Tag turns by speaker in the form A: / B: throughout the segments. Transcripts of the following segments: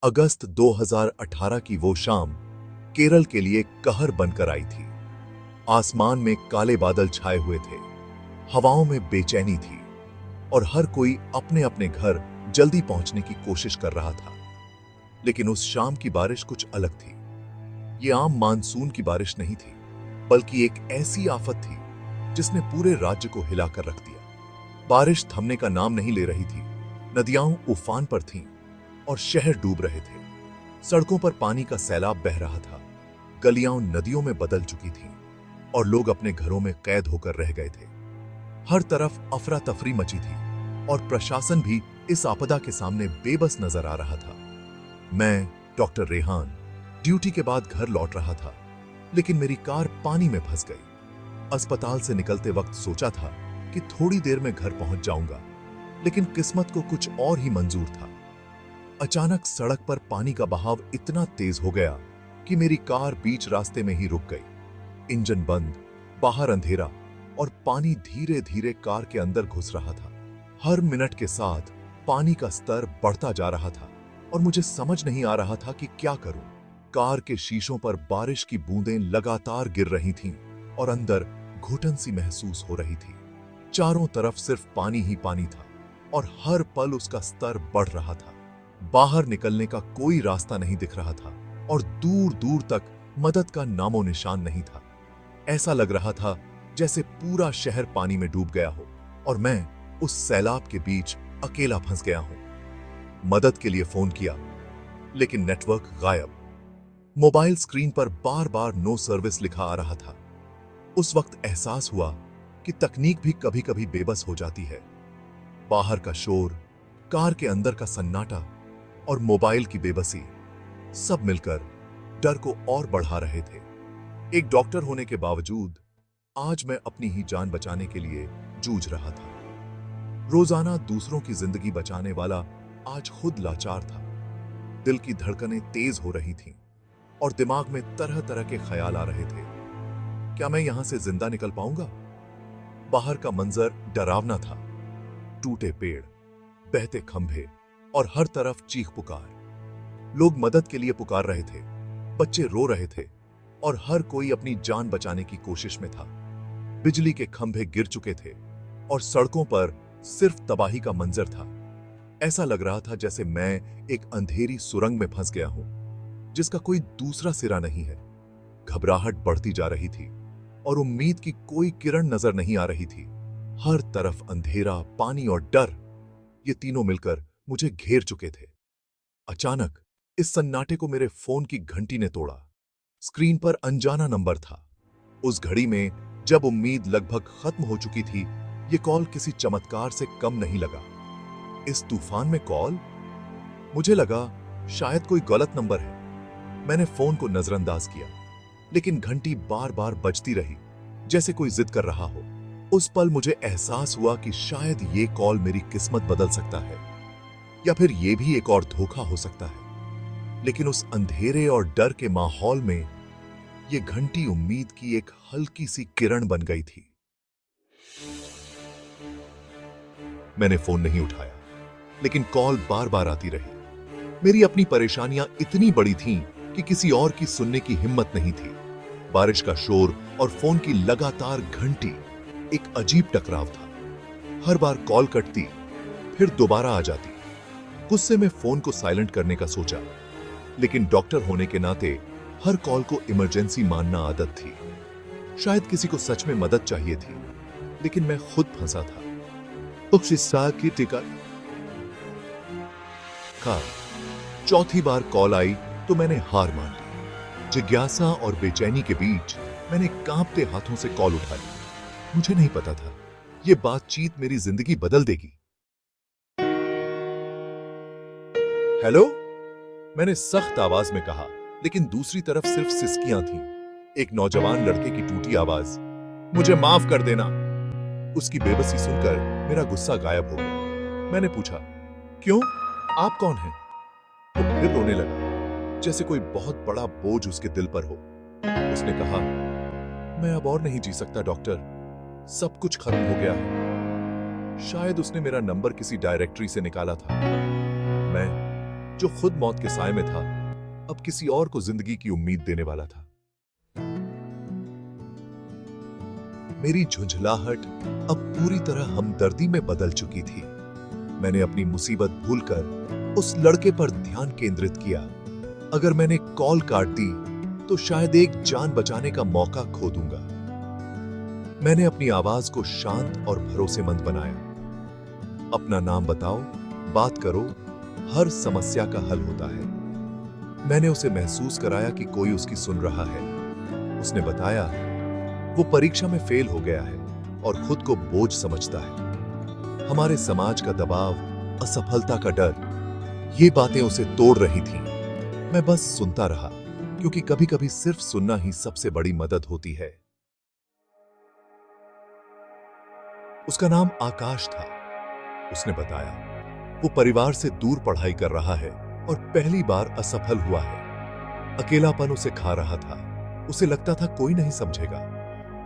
A: अगस्त 2018 की वो शाम केरल के लिए कहर बनकर आई थी। आसमान में काले बादल छाए हुए थे, हवाओं में बेचैनी थी और हर कोई अपने अपने घर जल्दी पहुंचने की कोशिश कर रहा था। लेकिन उस शाम की बारिश कुछ अलग थी। ये आम मानसून की बारिश नहीं थी, बल्कि एक ऐसी आफत थी जिसने पूरे राज्य को हिलाकर रख दिया। बारिश थमने का नाम नहीं ले रही थी। नदियां उफान पर थीं और शहर डूब रहे थे। सड़कों पर पानी का सैलाब बह रहा था। गलियां नदियों में बदल चुकी थीं और लोग अपने घरों में कैद होकर रह गए थे। हर तरफ अफरा तफरी मची थी और प्रशासन भी इस आपदा के सामने बेबस नजर आ रहा था। मैं, डॉक्टर रेहान, ड्यूटी के बाद घर लौट रहा था, लेकिन मेरी कार पानी में फंस गई। अस्पताल से निकलते वक्त सोचा था कि थोड़ी देर में घर पहुंच जाऊंगा, लेकिन किस्मत को कुछ और ही मंजूर था। अचानक सड़क पर पानी का बहाव इतना तेज हो गया कि मेरी कार बीच रास्ते में ही रुक गई। इंजन बंद, बाहर अंधेरा और पानी धीरे धीरे कार के अंदर घुस रहा था। हर मिनट के साथ पानी का स्तर बढ़ता जा रहा था और मुझे समझ नहीं आ रहा था कि क्या करूं। कार के शीशों पर बारिश की बूंदें लगातार गिर रही थीं और अंदर घुटन सी महसूस हो रही थी। चारों तरफ सिर्फ पानी ही पानी था और हर पल उसका स्तर बढ़ रहा था। बाहर निकलने का कोई रास्ता नहीं दिख रहा था और दूर दूर तक मदद का नामो निशान नहीं था। ऐसा लग रहा था जैसे पूरा शहर पानी में डूब गया हो और मैं उस सैलाब के बीच अकेला फंस गया हूं। मदद के लिए फोन किया, लेकिन नेटवर्क गायब। मोबाइल स्क्रीन पर बार बार नो सर्विस लिखा आ रहा था। उस वक्त एहसास हुआ कि तकनीक भी कभी कभी बेबस हो जाती है। बाहर का शोर, कार के अंदर का सन्नाटा और मोबाइल की बेबसी, सब मिलकर डर को और बढ़ा रहे थे। एक डॉक्टर होने के बावजूद आज मैं अपनी ही जान बचाने के लिए जूझ रहा था। रोजाना दूसरों की जिंदगी बचाने वाला आज खुद लाचार था। दिल की धड़कनें तेज हो रही थीं और दिमाग में तरह तरह के ख्याल आ रहे थे। क्या मैं यहां से जिंदा निकल पाऊंगा? बाहर का मंजर डरावना था। टूटे पेड़, बहते खंभे और हर तरफ चीख पुकार। लोग मदद के लिए पुकार रहे थे, बच्चे रो रहे थे और हर कोई अपनी जान बचाने की कोशिश में था। बिजली के खंभे गिर चुके थे और सड़कों पर सिर्फ तबाही का मंजर था। ऐसा लग रहा था जैसे मैं एक अंधेरी सुरंग में फंस गया हूं, जिसका कोई दूसरा सिरा नहीं है। घबराहट बढ़ती जा रही थी और उम्मीद की कोई किरण नजर नहीं आ रही थी। हर तरफ अंधेरा, पानी और डर, ये तीनों मिलकर मुझे घेर चुके थे। अचानक इस सन्नाटे को मेरे फोन की घंटी ने तोड़ा। स्क्रीन पर अनजाना नंबर था। उस घड़ी में जब उम्मीद लगभग खत्म हो चुकी थी, ये कॉल किसी चमत्कार से कम नहीं लगा। इस तूफान में कॉल? मुझे लगा शायद कोई गलत नंबर है। मैंने फोन को नजरअंदाज किया, लेकिन घंटी बार बार बजती रही, जैसे कोई जिद कर रहा हो। उस पल मुझे एहसास हुआ कि शायद ये कॉल मेरी किस्मत बदल सकता है, या फिर यह भी एक और धोखा हो सकता है। लेकिन उस अंधेरे और डर के माहौल में यह घंटी उम्मीद की एक हल्की सी किरण बन गई थी। मैंने फोन नहीं उठाया, लेकिन कॉल बार बार आती रही। मेरी अपनी परेशानियां इतनी बड़ी थीं कि किसी और की सुनने की हिम्मत नहीं थी। बारिश का शोर और फोन की लगातार घंटी एक अजीब टकराव था। हर बार कॉल कटती, फिर दोबारा आ जाती। गुस्से में फोन को साइलेंट करने का सोचा, लेकिन डॉक्टर होने के नाते हर कॉल को इमरजेंसी मानना आदत थी। शायद किसी को सच में मदद चाहिए थी, लेकिन मैं खुद फंसा था। उस हिस्सा की टिकट का चौथी बार कॉल आई तो मैंने हार मान ली। जिज्ञासा और बेचैनी के बीच मैंने कांपते हाथों से कॉल उठा ली। मुझे नहीं पता था यह बातचीत मेरी जिंदगी बदल देगी। हेलो, मैंने सख्त आवाज में कहा, लेकिन दूसरी तरफ सिर्फ सिसकियां थीं। एक नौजवान लड़के की टूटी आवाज, मुझे माफ कर देना। उसकी बेबसी सुनकर मेरा गुस्सा गायब हो गया। मैंने पूछा, क्यों? आप कौन हैं? वो फिर रोने लगा, जैसे कोई बहुत बड़ा बोझ उसके दिल पर हो। उसने कहा, मैं अब और नहीं जी सकता डॉक्टर, सब कुछ खत्म हो गया है। शायद उसने मेरा नंबर किसी डायरेक्टरी से निकाला था। जो खुद मौत के साए में था, अब किसी और को जिंदगी की उम्मीद देने वाला था। मेरी झुंझलाहट अब पूरी तरह हमदर्दी में बदल चुकी थी। मैंने अपनी मुसीबत भूलकर उस लड़के पर ध्यान केंद्रित किया। अगर मैंने कॉल काट दी तो शायद एक जान बचाने का मौका खो दूंगा। मैंने अपनी आवाज को शांत और भरोसेमंद बनाया। अपना नाम बताओ, बात करो, हर समस्या का हल होता है। मैंने उसे महसूस कराया कि कोई उसकी सुन रहा है। उसने बताया वो परीक्षा में फेल हो गया है और खुद को बोझ समझता है। हमारे समाज का दबाव, असफलता का डर, ये बातें उसे तोड़ रही थीं। मैं बस सुनता रहा, क्योंकि कभी-कभी सिर्फ सुनना ही सबसे बड़ी मदद होती है। उसका नाम आकाश था। उसने बताया वो परिवार से दूर पढ़ाई कर रहा है और पहली बार असफल हुआ है। अकेलापन उसे खा रहा था। उसे लगता था कोई नहीं समझेगा।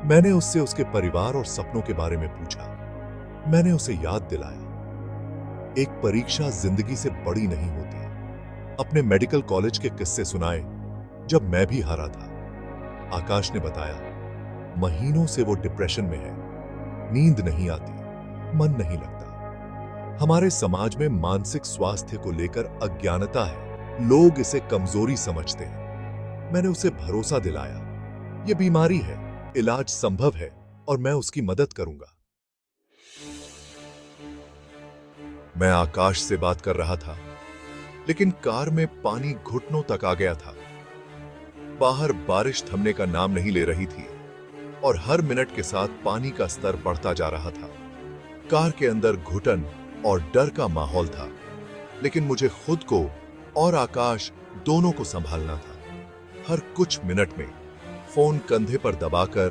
A: मैंने उससे उसके परिवार और सपनों के बारे में पूछा। मैंने उसे याद दिलाया, एक परीक्षा जिंदगी से बड़ी नहीं होती। अपने मेडिकल कॉलेज के किस्से सुनाए जब मैं भी हारा था। आकाश ने बताया महीनों से वो डिप्रेशन में है। नींद नहीं आती, मन नहीं लगता। हमारे समाज में मानसिक स्वास्थ्य को लेकर अज्ञानता है। लोग इसे कमजोरी समझते हैं। मैंने उसे भरोसा दिलाया ये बीमारी है, इलाज संभव है और मैं उसकी मदद करूंगा। मैं आकाश से बात कर रहा था, लेकिन कार में पानी घुटनों तक आ गया था। बाहर बारिश थमने का नाम नहीं ले रही थी और हर मिनट के साथ पानी का स्तर बढ़ता जा रहा था। कार के अंदर घुटन और डर का माहौल था, लेकिन मुझे खुद को और आकाश दोनों को संभालना था। हर कुछ मिनट में फोन कंधे पर दबाकर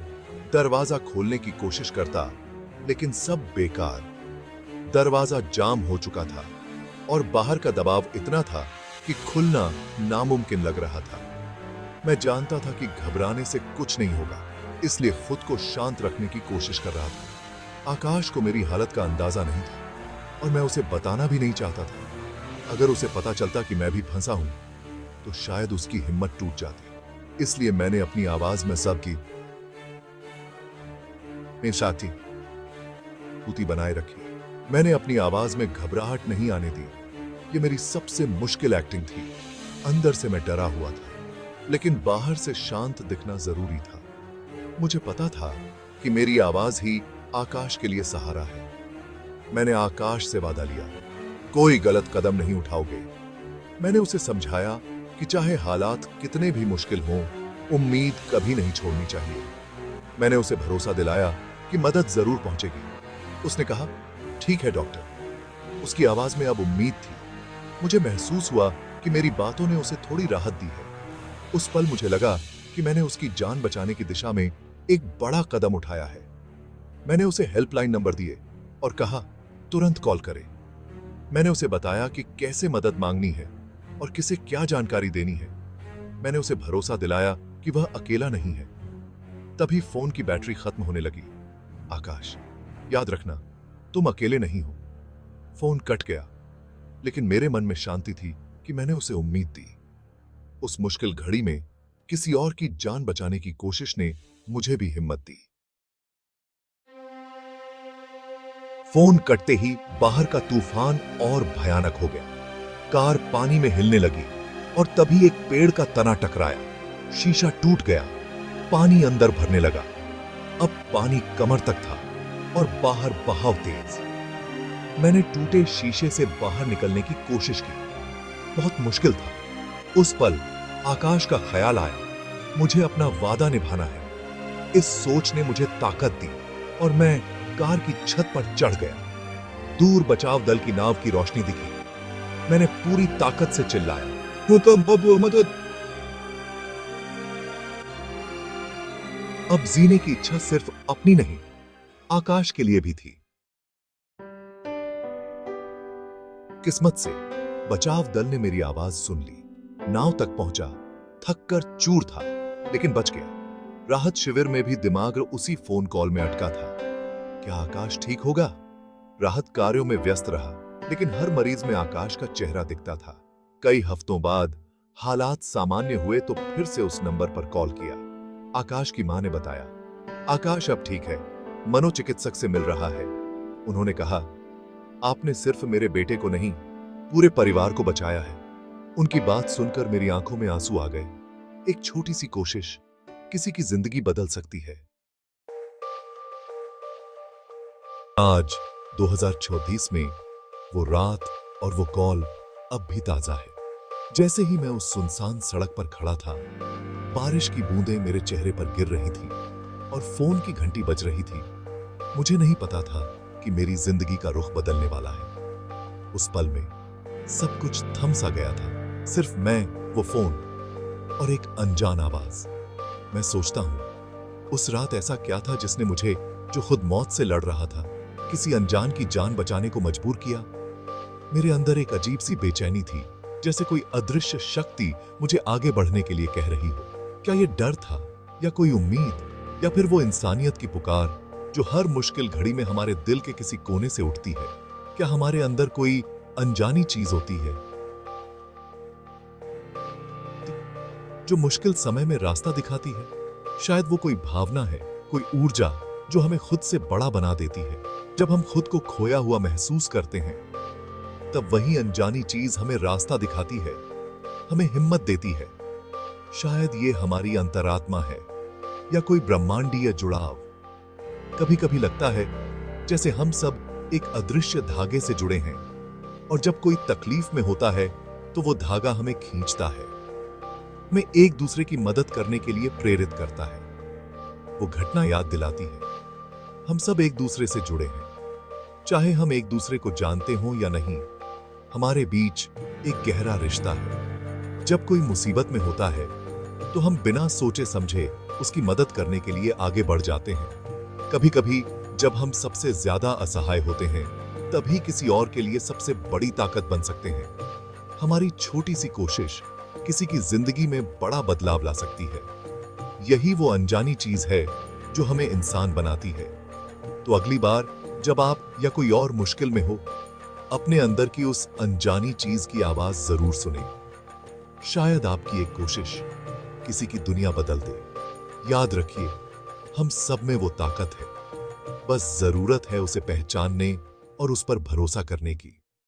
A: दरवाजा खोलने की कोशिश करता, लेकिन सब बेकार। दरवाजा जाम हो चुका था और बाहर का दबाव इतना था कि खुलना नामुमकिन लग रहा था। मैं जानता था कि घबराने से कुछ नहीं होगा, इसलिए खुद को शांत रखने की कोशिश कर रहा था। आकाश को मेरी हालत का अंदाजा नहीं था और मैं उसे बताना भी नहीं चाहता था। अगर उसे पता चलता कि मैं भी फंसा हूं, तो शायद उसकी हिम्मत टूट जाती। इसलिए मैंने अपनी आवाज में सब की मेरे साथी पूती बनाए रखी। मैंने अपनी आवाज में घबराहट नहीं आने दी। ये मेरी सबसे मुश्किल एक्टिंग थी। अंदर से मैं डरा हुआ था, लेकिन बाहर से शांत दिखना जरूरी था। मुझे पता था कि मेरी आवाज ही आकाश के लिए सहारा है। मैंने आकाश से वादा लिया, कोई गलत कदम नहीं उठाओगे। मैंने उसे समझाया कि चाहे हालात कितने भी मुश्किल हों, उम्मीद कभी नहीं छोड़नी चाहिए। मैंने उसे भरोसा दिलाया कि मदद जरूर पहुंचेगी। उसने कहा, ठीक है डॉक्टर। उसकी आवाज में अब उम्मीद थी। मुझे महसूस हुआ कि मेरी बातों ने उसे थोड़ी राहत दी है। उस पल मुझे लगा कि मैंने उसकी जान बचाने की दिशा में एक बड़ा कदम उठाया है। मैंने उसे हेल्पलाइन नंबर दिए और कहा तुरंत कॉल करे। मैंने उसे बताया कि कैसे मदद मांगनी है और किसे क्या जानकारी देनी है। मैंने उसे भरोसा दिलाया कि वह अकेला नहीं है। तभी फोन की बैटरी खत्म होने लगी। आकाश, याद रखना, तुम अकेले नहीं हो। फोन कट गया, लेकिन मेरे मन में शांति थी कि मैंने उसे उम्मीद दी। उस मुश्किल घड़ी में किसी और की जान बचाने की कोशिश ने मुझे भी हिम्मत दी। फोन कटते ही बाहर का तूफान और भयानक हो गया। कार पानी में हिलने लगी और तभी एक पेड़ का तना टकराया। शीशा टूट गया। पानी अंदर भरने लगा। अब पानी कमर तक था और बाहर बहाव तेज। मैंने टूटे शीशे से बाहर निकलने की कोशिश की। बहुत मुश्किल था। उस पल आकाश का ख्याल आया, मुझे अपना वादा निभाना है। इस सोच ने मुझे ताकत दी और मैं कार की छत पर चढ़ गया। दूर बचाव दल की नाव की रोशनी दिखी। मैंने पूरी ताकत से चिल्लाया, मदद। अब जीने की इच्छा सिर्फ अपनी नहीं, आकाश के लिए भी थी। किस्मत से बचाव दल ने मेरी आवाज सुन ली। नाव तक पहुंचा। थककर चूर था, लेकिन बच गया। राहत शिविर में भी दिमाग उसी फोन कॉल में अटका था। क्या आकाश ठीक होगा? राहत कार्यों में व्यस्त रहा, लेकिन हर मरीज में आकाश का चेहरा दिखता था। कई हफ्तों बाद हालात सामान्य हुए तो फिर से उस नंबर पर कॉल किया। आकाश की मां ने बताया, आकाश अब ठीक है, मनोचिकित्सक से मिल रहा है। उन्होंने कहा, आपने सिर्फ मेरे बेटे को नहीं, पूरे परिवार को बचाया है। उनकी बात सुनकर मेरी आंखों में आंसू आ गए। एक छोटी सी कोशिश किसी की जिंदगी बदल सकती है। आज 2024 में वो रात और वो कॉल अब भी ताजा है। जैसे ही मैं उस सुनसान सड़क पर खड़ा था, बारिश की बूंदें मेरे चेहरे पर गिर रही थी और फोन की घंटी बज रही थी। मुझे नहीं पता था कि मेरी जिंदगी का रुख बदलने वाला है। उस पल में सब कुछ थम सा गया था, सिर्फ मैं, वो फोन और एक अनजान आवाज। मैं सोचता हूं, उस रात ऐसा क्या था जिसने मुझे, जो खुद मौत से लड़ रहा था, किसी अनजान की जान बचाने को मजबूर किया। मेरे अंदर एक अजीब सी बेचैनी थी, जैसे कोई अदृश्य शक्ति मुझे आगे बढ़ने के लिए कह रही हो। क्या ये डर था, या कोई उम्मीद, या फिर वो इंसानियत की पुकार जो हर मुश्किल घड़ी में हमारे दिल के किसी कोने से उठती है? क्या हमारे अंदर कोई अनजानी चीज होती है जो मुश्किल समय में रास्ता दिखाती है? शायद वो कोई भावना है, कोई ऊर्जा जो हमें खुद से बड़ा बना देती है। जब हम खुद को खोया हुआ महसूस करते हैं, तब वही अनजानी चीज हमें रास्ता दिखाती है, हमें हिम्मत देती है। शायद ये हमारी अंतरात्मा है, या कोई ब्रह्मांडीय जुड़ाव। कभी कभी लगता है जैसे हम सब एक अदृश्य धागे से जुड़े हैं, और जब कोई तकलीफ में होता है तो वो धागा हमें खींचता है, हमें एक दूसरे की मदद करने के लिए प्रेरित करता है। वो घटना याद दिलाती है, हम सब एक दूसरे से जुड़े हैं, चाहे हम एक दूसरे को जानते हों या नहीं। हमारे बीच एक गहरा रिश्ता है। जब कोई मुसीबत में होता है तो हम बिना सोचे समझे उसकी मदद करने के लिए आगे बढ़ जाते हैं। कभी कभी जब हम सबसे ज्यादा असहाय होते हैं, तभी किसी और के लिए सबसे बड़ी ताकत बन सकते हैं। हमारी छोटी सी कोशिश किसी की जिंदगी में बड़ा बदलाव ला सकती है। यही वो अनजानी चीज है जो हमें इंसान बनाती है। तो अगली बार जब आप या कोई और मुश्किल में हो, अपने अंदर की उस अनजानी चीज की आवाज जरूर सुने। शायद आपकी एक कोशिश किसी की दुनिया बदल दे। याद रखिए, हम सब में वो ताकत है, बस जरूरत है उसे पहचानने और उस पर भरोसा करने की।